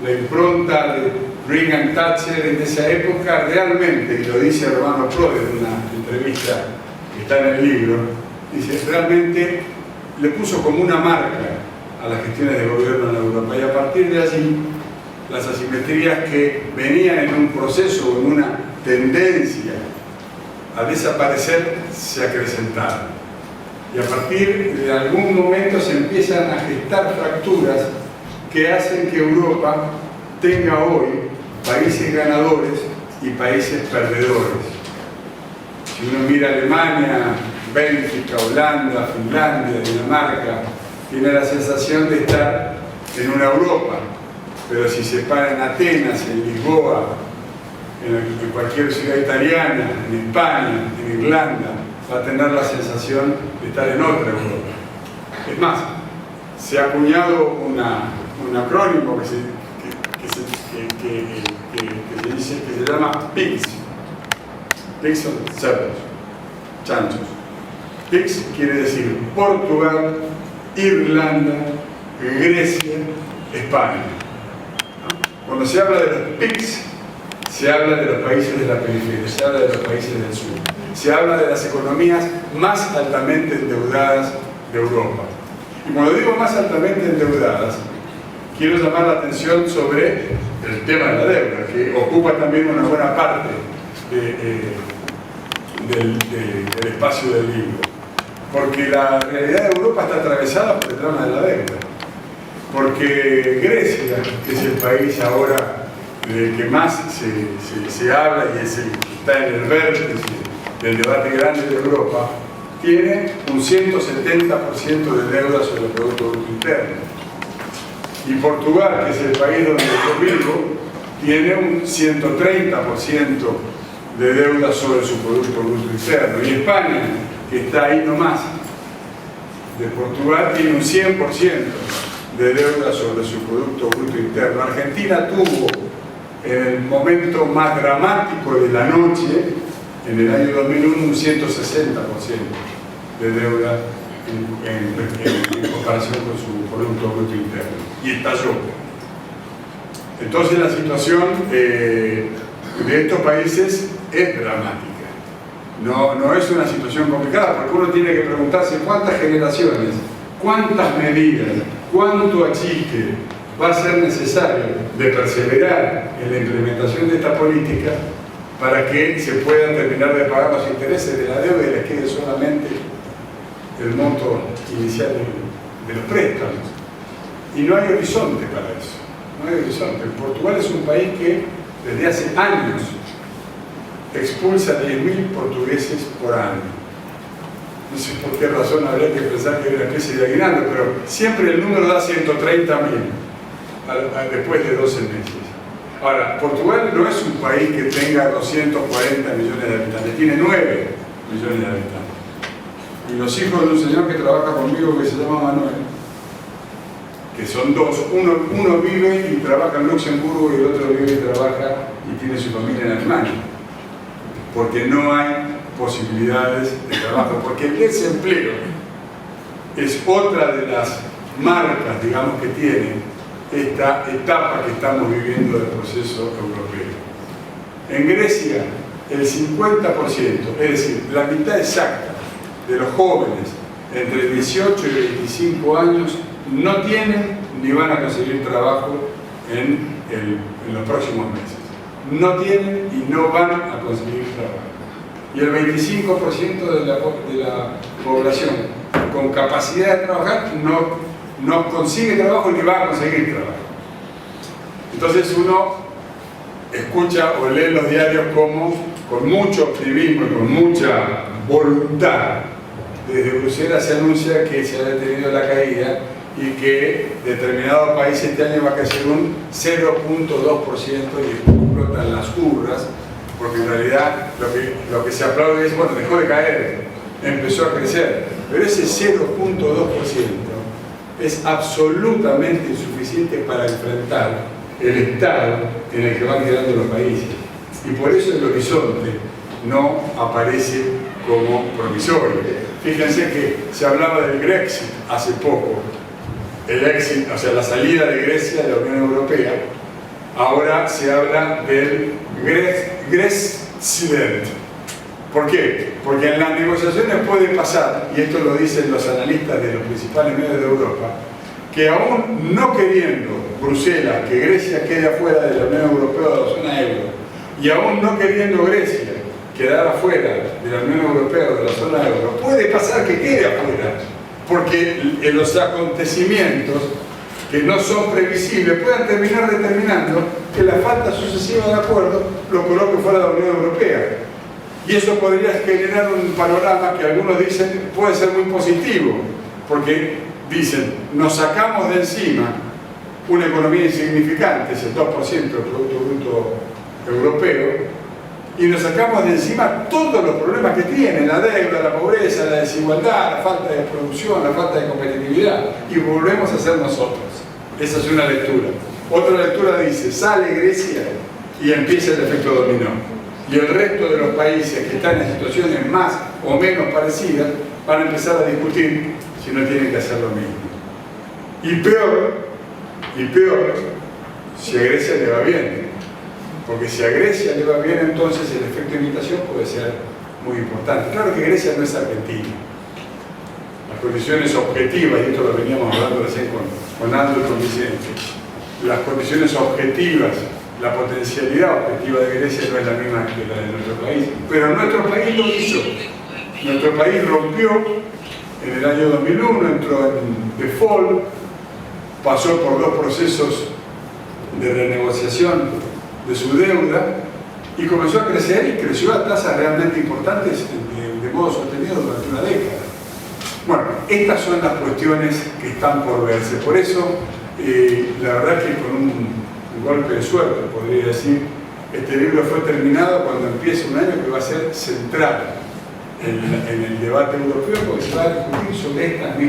la impronta de Reagan Thatcher en esa época realmente, y lo dice Romano Prodi en una entrevista que está en el libro, dice, realmente le puso como una marca a las gestiones de gobierno en Europa, y a partir de allí las asimetrías que venían en un proceso, en una tendencia a desaparecer, se acrecentaron. Y a partir de algún momento se empiezan a gestar fracturas que hacen que Europa tenga hoy países ganadores y países perdedores. Si uno mira Alemania, Bélgica, Holanda, Finlandia, Dinamarca, tiene la sensación de estar en una Europa, pero si se para en Atenas, en Lisboa, en cualquier ciudad italiana, en España, en Irlanda, va a tener la sensación de estar en otra Europa. Es más, se ha acuñado un acrónimo que se llama PIGS. PIGS son cerdos, chanchos. PIGS quiere decir Portugal, Irlanda, Grecia, España. Cuando se habla de los PIGS, se habla de los países de la periferia, se habla de los países del sur, se habla de las economías más altamente endeudadas de Europa. Y cuando digo más altamente endeudadas, quiero llamar la atención sobre el tema de la deuda, que ocupa también una buena parte del espacio del libro. Porque la realidad de Europa está atravesada por el drama de la deuda. Porque Grecia, que es el país ahora del que más se habla y es el que está en el vértice del debate grande de Europa, tiene un 170% de deuda sobre el Producto Bruto Interno. Y Portugal, que es el país donde yo vivo, tiene un 130% de deuda sobre su Producto Bruto Interno. Y España, que está ahí nomás, de Portugal, tiene un 100% de deuda sobre su Producto Bruto Interno. Argentina tuvo, en el momento más dramático de la noche, en el año 2001, un 160% de deuda en comparación con su Producto Bruto Interno. Y estalló. Entonces la situación de estos países es dramática. No es una situación complicada, porque uno tiene que preguntarse cuántas generaciones, cuántas medidas, cuánto achique va a ser necesario de perseverar en la implementación de esta política para que se puedan terminar de pagar los intereses de la deuda y les quede solamente el monto inicial de los préstamos. Y no hay horizonte para eso. No hay horizonte. Portugal es un país que desde hace años expulsa a 10.000 portugueses por año. No sé por qué razón habría que pensar que hay una especie de aguinaldo, pero siempre el número da 130.000 después de 12 meses. Ahora, Portugal no es un país que tenga 240 millones de habitantes, tiene 9 millones de habitantes. Y los hijos de un señor que trabaja conmigo que se llama Manuel, que son dos, uno vive y trabaja en Luxemburgo y el otro vive y trabaja y tiene su familia en Alemania, porque no hay posibilidades de trabajo, porque el desempleo es otra de las marcas, digamos, que tiene esta etapa que estamos viviendo del proceso europeo. En Grecia, el 50%, es decir, la mitad exacta de los jóvenes entre 18 y 25 años no tienen ni van a conseguir trabajo en los próximos meses. No tienen y no van a conseguir trabajo. Y el 25% de la población con capacidad de trabajar no consigue trabajo ni va a conseguir trabajo. Entonces uno escucha o lee los diarios como, con mucho optimismo y con mucha voluntad, desde Bruselas se anuncia que se ha detenido la caída y que determinado país este año va a crecer un 0.2% y explotan las urras, porque en realidad lo que se aplaude es, bueno, dejó de caer, empezó a crecer, pero ese 0.2% es absolutamente insuficiente para enfrentar el estado en el que van quedando los países. Y por eso el horizonte no aparece como promisorio. Fíjense que se hablaba del Brexit hace poco. El exit, o sea, la salida de Grecia de la Unión Europea, ahora se habla del Grexit. ¿Por qué? Porque en las negociaciones puede pasar, y esto lo dicen los analistas de los principales medios de Europa, que aún no queriendo Bruselas que Grecia quede afuera de la Unión Europea o de la zona euro, y aún no queriendo Grecia quedar afuera de la Unión Europea o de la zona euro, puede pasar que quede afuera, porque en los acontecimientos que no son previsibles puedan terminar determinando que la falta sucesiva de acuerdo lo coloque fuera de la Unión Europea. Y eso podría generar un panorama que algunos dicen puede ser muy positivo, porque dicen, nos sacamos de encima una economía insignificante, es el 2% del Producto Bruto Europeo, y nos sacamos de encima todos los problemas que tiene, la deuda, la pobreza, la desigualdad, la falta de producción, la falta de competitividad, y volvemos a ser nosotros. Esa es una lectura. Otra lectura dice, sale Grecia y empieza el efecto dominó. Y el resto de los países que están en situaciones más o menos parecidas van a empezar a discutir si no tienen que hacer lo mismo. Y peor, si a Grecia le va bien. Porque si a Grecia le va bien, entonces el efecto de imitación puede ser muy importante. Claro que Grecia no es Argentina. Las condiciones objetivas, y esto lo veníamos hablando recién con Andrew y con Vicente, las condiciones objetivas, la potencialidad objetiva de Grecia no es la misma que la de nuestro país. Pero nuestro país lo hizo. Nuestro país rompió en el año 2001, entró en default, pasó por 2 procesos de renegociación de su deuda y comenzó a crecer y creció a tasas realmente importantes de modo sostenido durante una década. Bueno, estas son las cuestiones que están por verse. Por eso, la verdad es que con un golpe de suerte, podría decir, este libro fue terminado cuando empieza un año que va a ser central en el debate europeo, porque se va a discutir sobre estas mismas